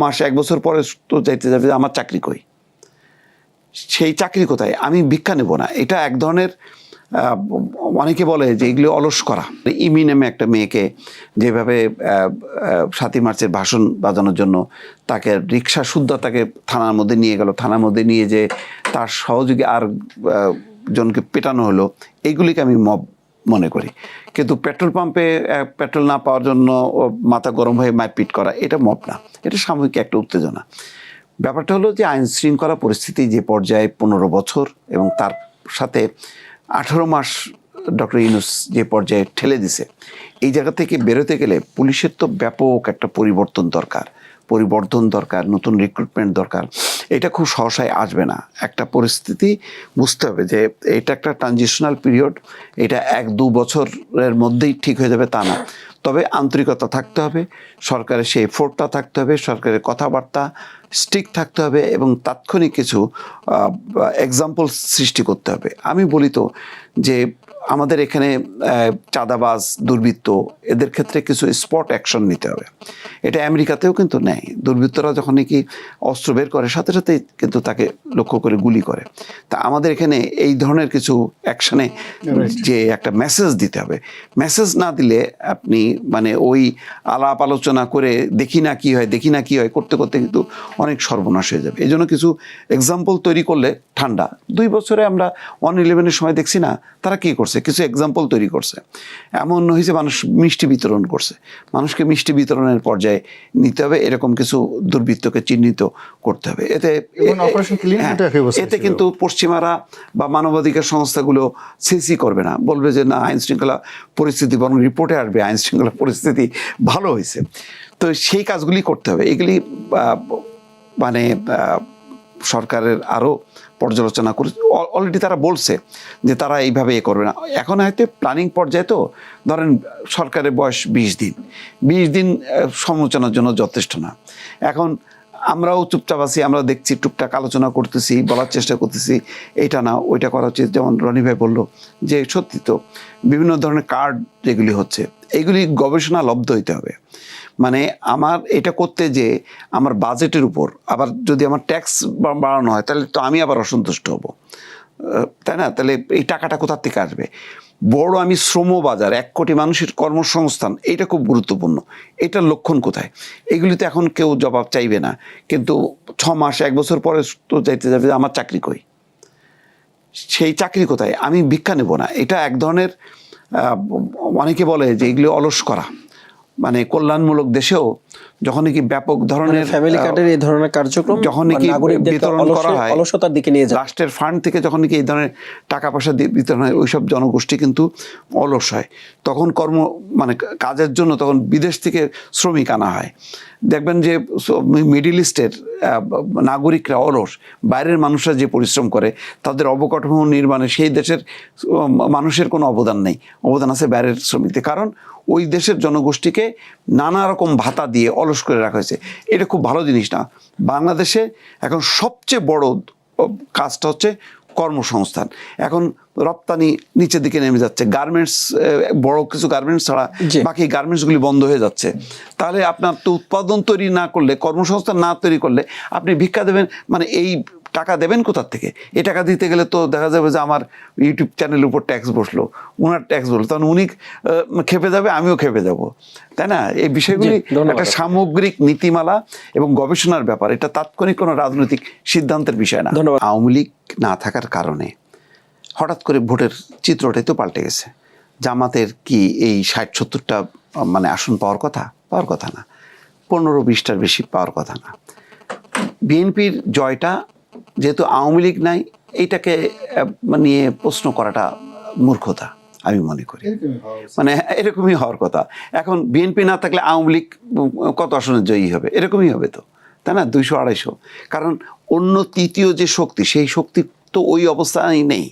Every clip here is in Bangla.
মাস 1 বছর পরে তো যাইতে যাবে যে আমার চাকরি কই, সেই চাকরি কোথায়, আমি ভিক্ষা নেব না। এটা এক ধরনের অনেকে বলে যে এগুলো অলস করা। ইমি নামে একটা মেয়েকে যেভাবে 7ই মার্চের ভাষণ বাজানোর জন্য তাকে রিক্সা শুদ্ধ তাকে থানার মধ্যে নিয়ে গেল, থানার মধ্যে নিয়ে যে তার সহযোগী আর জনকে পেটানো হলো, এইগুলিকে আমি মব মনে করি। কিন্তু পেট্রোল পাম্পে পেট্রোল না পাওয়ার জন্য মাথা গরম হয়ে মারপিট করা, এটা মব না, এটা সাময়িক একটা উত্তেজনা। ব্যাপারটা হলো যে আইন শৃঙ্খলা পরিস্থিতি যে পর্যায়ে 15 বছর এবং তার সাথে 18 মাস ডক্টর ইউনূস যে পর্যায়ে ঠেলে দিছে, এই জায়গা থেকে বেরোতে গেলে পুলিশের তো ব্যাপক একটা পরিবর্তন দরকার, নতুন রিক্রুটমেন্ট দরকার। এটা খুব সহসায় আসবে না। একটা পরিস্থিতি বুঝতে হবে যে এটা একটা ট্রানজিশনাল পিরিয়ড, এটা 1-2 বছরের মধ্যেই ঠিক হয়ে যাবে তা না। তবে আন্তরিকতা থাকতে হবে, সরকারের সেই এফোর্টটা থাকতে হবে, সরকারের কথাবার্তা স্ট্রিক থাকতে হবে এবং তাৎক্ষণিক কিছু এক্সাম্পল সৃষ্টি করতে হবে। আমি বলি তো যে আমাদের এখানে চাঁদাবাজ, দুর্বৃত্ত, এদের ক্ষেত্রে কিছু স্পট অ্যাকশন নিতে হবে। এটা আমেরিকাতেও কিন্তু নেয়। দুর্বৃত্তরা যখন নাকি অস্ত্র বের করে সাথে সাথেই কিন্তু তাকে লক্ষ্য করে গুলি করে। তা আমাদের এখানে এই ধরনের কিছু অ্যাকশনে যে একটা মেসেজ দিতে হবে, মেসেজ না দিলে আপনি মানে ওই আলাপ আলোচনা করে দেখি না কি হয় করতে করতে কিন্তু অনেক সর্বনাশ হয়ে যাবে। এই জন্য কিছু এক্সাম্পল তৈরি করলে ঠান্ডা। 2 বছরে আমরা 1/11-এর সময় দেখছি না তারা কী করছে, কিছু এক্সাম্পল তৈরি করছে। এমন হয়েছে মানুষ মিষ্টি বিতরণ করছে, মানুষকে মিষ্টি বিতরণের পর্যায়ে নিতে হবে, এরকম কিছু দুর্বৃত্তকে চিহ্নিত করতে হবে। এতে কিন্তু পশ্চিমারা বা মানবাধিকার সংস্থাগুলো সিসি করবে না, বলবে যে না আইন শৃঙ্খলা পরিস্থিতি, বরং রিপোর্টে আসবে আইন শৃঙ্খলা পরিস্থিতি ভালো হয়েছে। তো সেই কাজগুলি করতে হবে। এগুলি মানে সরকারের আরও পর্যালোচনা করে অলরেডি তারা বলছে যে তারা এইভাবে করবে না। এখন হয়তো প্ল্যানিং পর্যায়ে, তো ধরেন সরকারের বয়স 20 দিন সমালোচনার জন্য যথেষ্ট না। এখন আমরাও চুপচাপ আছি, আমরা দেখছি, টুকটাক আলোচনা করতেছি, বলার চেষ্টা করতেছি এটা না ওইটা করা উচিত। যেমন রনি ভাই বললো যে সত্যি তো বিভিন্ন ধরনের কার্ড যেগুলি হচ্ছে এইগুলি গবেষণা লব্ধ হইতে হবে। মানে আমার এটা করতে যে আমার বাজেটের উপর আবার যদি আমার ট্যাক্স বাড়ানো হয় তাহলে তো আমি আবার অসন্তুষ্ট হব, তাই না? তাহলে এই টাকাটা কোথার থেকে আসবে? বড় আমি শ্রম বাজার, 1 কোটি মানুষের কর্মসংস্থান, এইটা খুব গুরুত্বপূর্ণ। এটার লক্ষণ কোথায়? এগুলিতে এখন কেউ জবাব চাইবে না, কিন্তু 6 মাস 1 বছর পরে তো যাইতে যাবে যে আমার চাকরি কই, সেই চাকরি কোথায়, আমি ভিক্ষা নেব না। এটা এক ধরনের অনেকে বলে যে এগুলি অলস করা। মানে কল্যাণমূলক দেশেও যখন কি ব্যাপক ধরনের ফ্যামিলি কার্ডের এই ধরনের কার্যক্রম যখন কি বিতরণ করা হয়, অলসতার দিকে নিয়ে যায়, রাষ্ট্রের ফান্ড থেকে যখন কি এই ধরনের টাকা পয়সা বিতরণ হয়, ওইসব জনগোষ্ঠী কিন্তু অলস হয়। তখন মানে কাজের জন্য তখন বিদেশ থেকে শ্রমিক আনা হয়। দেখবেন যে মিডল ইস্টের নাগরিকরা অলস, বাইরের মানুষরা যে পরিশ্রম করে তাদের অবকাঠামো নির্মাণে সেই দেশের মানুষের কোনো অবদান নেই, অবদান আছে বাইরের শ্রমিকদের। কারণ ওই দেশের জনগোষ্ঠীকে নানা রকম ভাতা দিয়ে অলস করে রাখা হয়েছে। এটা খুব ভালো জিনিস না। বাংলাদেশে এখন সবচেয়ে বড় কাজটা হচ্ছে কর্মসংস্থান। এখন রপ্তানি নিচের দিকে নেমে যাচ্ছে, গার্মেন্টস, বড় কিছু গার্মেন্টস ছাড়া বাকি গার্মেন্টসগুলি বন্ধ হয়ে যাচ্ছে। তাহলে আপনার তো উৎপাদন তৈরি না করলে, কর্মসংস্থান না তৈরি করলে আপনি ভিক্ষা দেবেন, মানে এই টাকা দেবেন কোথার থেকে? এই টাকা দিতে গেলে তো দেখা যাবে যে আমার ইউটিউব চ্যানেলের উপর ট্যাক্স বসলো, ওনার ট্যাক্স বসলো, তখন উনি খেপে যাবে, আমিও খেপে যাব, তাই না? এই বিষয়গুলি একটা সামগ্রিক নীতিমালা এবং গবেষণার ব্যাপার, এটা তাৎক্ষণিক কোনো রাজনৈতিক সিদ্ধান্তের বিষয় না। আওয়ামী লীগ না থাকার কারণে হঠাৎ করে ভোটের চিত্রটাই তো পাল্টে গেছে। জামাতের কি এই 60-70টা মানে আসন পাওয়ার কথা না, 15-20টার বেশি পাওয়ার কথা না। বিএনপির জয়টা যেহেতু আওয়ামী লীগ নাই, এইটাকে নিয়ে প্রশ্ন করাটা মূর্খতা আমি মনে করি। মানে এরকমই হওয়ার কথা। এখন বিএনপি না থাকলে আওয়ামী লীগ কত আসনে জয়ী হবে? এরকমই হবে তো, তাই না? 200-250। কারণ অন্য তৃতীয় যে শক্তি, সেই শক্তি তো ওই অবস্থায় নেই।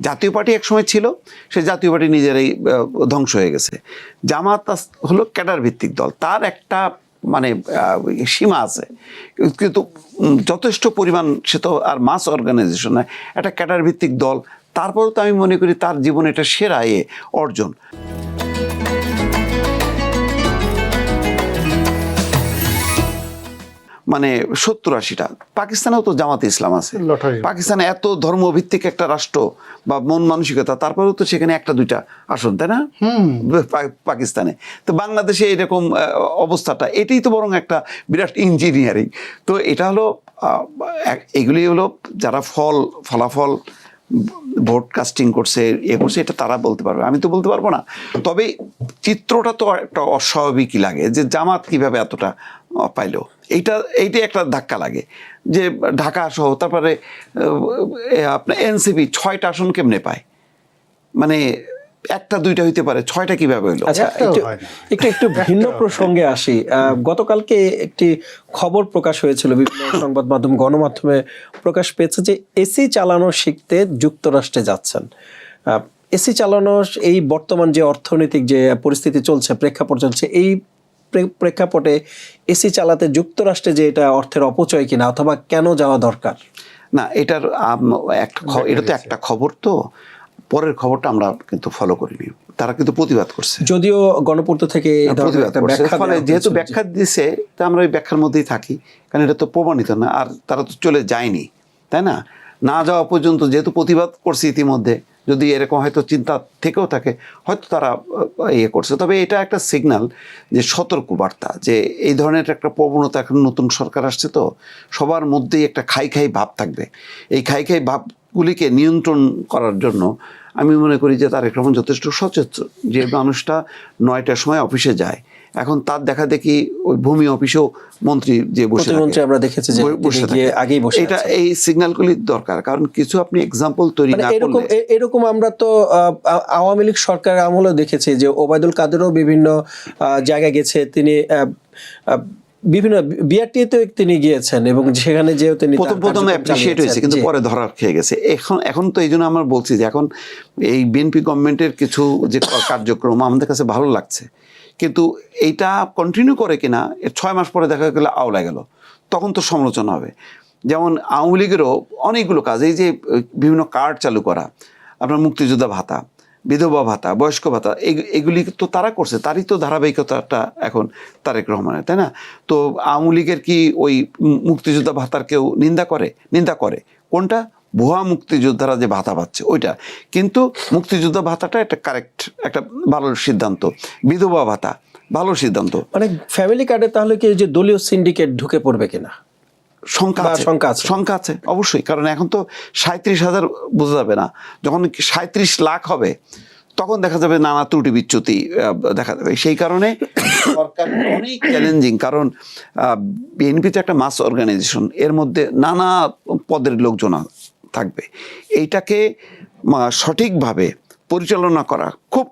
জাতীয় পার্টি একসময় ছিল, সেই জাতীয় পার্টি নিজেরাই ধ্বংস হয়ে গেছে। জামাত হলো ক্যাডার ভিত্তিক দল, তার একটা মানে সীমা আছে, কিন্তু যথেষ্ট পরিমাণ, সে তো আর মাস অর্গানাইজেশন নয়, একটা ক্যাডার ভিত্তিক দল। তারপরেও তো আমি মনে করি তার জীবনে এটা সেরা অর্জন। মানে 70-80টা। পাকিস্তানেও তো জামাতে ইসলাম আছে, লটারি। পাকিস্তানে এত ধর্মভিত্তিক একটা রাষ্ট্র বা মন মানসিকতা, তারপরেও তো সেখানে 1-2টা আসন, তাই না? পাকিস্তানে। তো বাংলাদেশে এরকম অবস্থাটা, এটাই তো বরং একটা বিরাট ইঞ্জিনিয়ারিং। তো এটা হলো এগুলি হলো যারা ফলাফল ভোট কাস্টিং করছে, করছে, এটা তারা বলতে পারবে, আমি তো বলতে পারবো না। তবে চিত্রটা তো একটা অস্বাভাবিকই লাগে যে জামাত কিভাবে এতটা পাইলো, এইটাই একটা ধাক্কা লাগে যে ঢাকা সহ তারপরে আপনার এনসিপি 6টা আসন কেমনে পায়, মানে 1-2টা হইতে পারে, 6টা কিভাবে হইলো? আচ্ছা, একটু ভিন্ন প্রসঙ্গে আসি। গতকালকে একটি খবর প্রকাশ হয়েছিল বিভিন্ন সংবাদ মাধ্যম, গণমাধ্যমে প্রকাশ পেয়েছে যে এসি চালানো শিখতে যুক্তরাষ্ট্রে যাচ্ছেন। এসি চালানো, এই বর্তমান যে অর্থনৈতিক যে পরিস্থিতি চলছে, প্রেক্ষাপট চলছে, এই প্রেক্ষাপটে এসি চালাতে যুক্তরাষ্ট্রে যে এটা অর্থের অপচয় কিনা, অথবা কেন যাওয়া দরকার? না, এটা তো একটা খবর, তো পরের খবরটা আমরা কিন্তু ফলো করিনি। তারা কিন্তু প্রতিবাদ করছে, যদিও গণপূর্ত থেকে প্রতিবাদ করছে। ফলে যেহেতু ব্যাখ্যা দিছে, তা আমরা ওই ব্যাখ্যার মধ্যেই থাকি, কারণ এটা তো প্রমাণিত না, আর তারা তো চলে যায়নি, তাই না? না যাওয়া পর্যন্ত যেহেতু প্রতিবাদ করছে ইতিমধ্যে, যদি এরকম হয়তো চিন্তা থেকেও থাকে, হয়তো তারা করছে। তবে এটা একটা সিগন্যাল, যে সতর্কবার্তা, যে এই ধরনের একটা প্রবণতা, এখন নতুন সরকার আসছে, তো সবার মধ্যেই একটা খাই ভাব থাকবে। এই খাই ভাবগুলিকে নিয়ন্ত্রণ করার জন্য আমি মনে করি যে তারেক রহমান যথেষ্ট সচেতন। যে মানুষটা 9টার সময় অফিসে যায়, এখন তার দেখা দেখি ওই ভূমি অফিসেও মন্ত্রী যে বসে আমরা দেখেছি যে আগেই বসে, এটা এই সিগন্যালগুলি দরকার। কারণ কিছু আপনি এক্সাম্পল তৈরি না করলে, এরকম আমরা তো আওয়ামী লীগ সরকার আমলে দেখেছি যে ওবায়দুল কাদেরও বিভিন্ন জায়গায় গেছে, তিনি বিভিন্ন বিআরটিতে তিনি গিয়েছেন, এবং সেখানে যেও তিনি প্রথমে অ্যাপ্রিশিয়েট হয়েছে, কিন্তু পরে ধরা খেয়ে গেছে। এখন তো এই জন্য আমরা বলছি যে এখন এই বিএনপি গভর্নমেন্টের কিছু যে কার্যক্রম আমাদের কাছে ভালো লাগছে, কিন্তু এইটা কন্টিনিউ করে কিনা 6 মাস পরে দেখা গেল আওলা গেল, তখন তো সমালোচনা হবে। যেমন আওয়ামী লীগেরও অনেকগুলো কাজ, এই যে বিভিন্ন কার্ড চালু করা, আপনার মুক্তিযোদ্ধা ভাতা, বিধবা ভাতা, বয়স্ক ভাতা, এগুলি তো তারা করছে, তারই তো ধারাবাহিকতাটা এখন তারেক রহমানের, তাই না? তো আওয়ামী লীগের কি ওই মুক্তিযোদ্ধা ভাতার কেউ নিন্দা করে? কোনটা? ভুয়া মুক্তিযোদ্ধারা যে ভাতা পাচ্ছে ওইটা। কিন্তু মুক্তিযোদ্ধা ভাতাটা একটা কারেক্ট, একটা ভালো সিদ্ধান্ত। বিধবা ভাতা ভালো সিদ্ধান্ত। মানে ফ্যামিলি কার্ডে তাহলে কি যে দলীয় সিন্ডিকেট ঢুকে পড়বে কিনা শঙ্কা আছে অবশ্যই, কারণ এখন তো 37,000 বোঝা যাবে না, যখন 37 লাখ হবে তখন দেখা যাবে নানা ত্রুটি বিচ্যুতি দেখা যাবে। সেই কারণে সরকার অনেক চ্যালেঞ্জিং, কারণ বিএনপি তো একটা মাস অর্গানাইজেশন, এর মধ্যে নানা পদের লোকজন থাকবে। এইটাকে সঠিকভাবে পরিচালনা করা খুব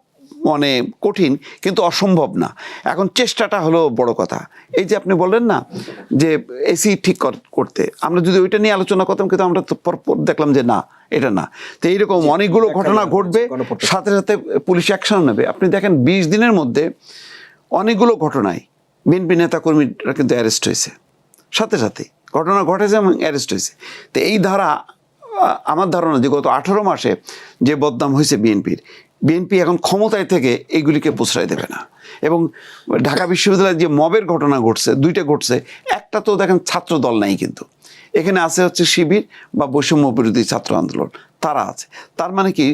মানে কঠিন, কিন্তু অসম্ভব না। এখন চেষ্টাটা হলো বড় কথা। এই যে আপনি বললেন না যে এসি ঠিক করতে, আমরা যদি ওইটা নিয়ে আলোচনা করতাম, কিন্তু আমরা তো পরপর দেখলাম যে না, এটা না। তো এইরকম অনেকগুলো ঘটনা ঘটবে, সাথে সাথে পুলিশ অ্যাকশন নেবে। আপনি দেখেন 20 দিনের মধ্যে অনেকগুলো ঘটনায় বিএনপি নেতাকর্মীরা কিন্তু অ্যারেস্ট হয়েছে, সাথে সাথে ঘটনা ঘটেছে এবং অ্যারেস্ট হয়েছে। তো এই ধারা, আমার ধারণা যে গত 18 মাসে যে বদনাম হয়েছে বিএনপি এখন ক্ষমতায় থেকে এইগুলিকে প্রশ্রয় দেবে না। এবং ঢাকা বিশ্ববিদ্যালয়ে যে মবের ঘটনা ঘটছে, 2টা ঘটছে, একটা তো দেখেন ছাত্র দল নাই, কিন্তু এখানে আছে হচ্ছে শিবির বা বৈষম্য বিরোধী ছাত্র আন্দোলন, তারা আছে। তার মানে কি,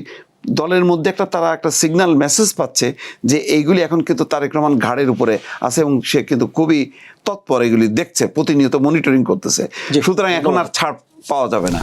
দলের মধ্যে তারা একটা সিগন্যাল মেসেজ পাচ্ছে যে এইগুলি এখন কিন্তু তারেক রহমান ঘাড়ের উপরে আছে, এবং সে কিন্তু খুবই তৎপর, এগুলি দেখছে, প্রতিনিয়ত মনিটরিং করতেছে। সুতরাং এখন আর ছাড় পাওয়া যাবে না।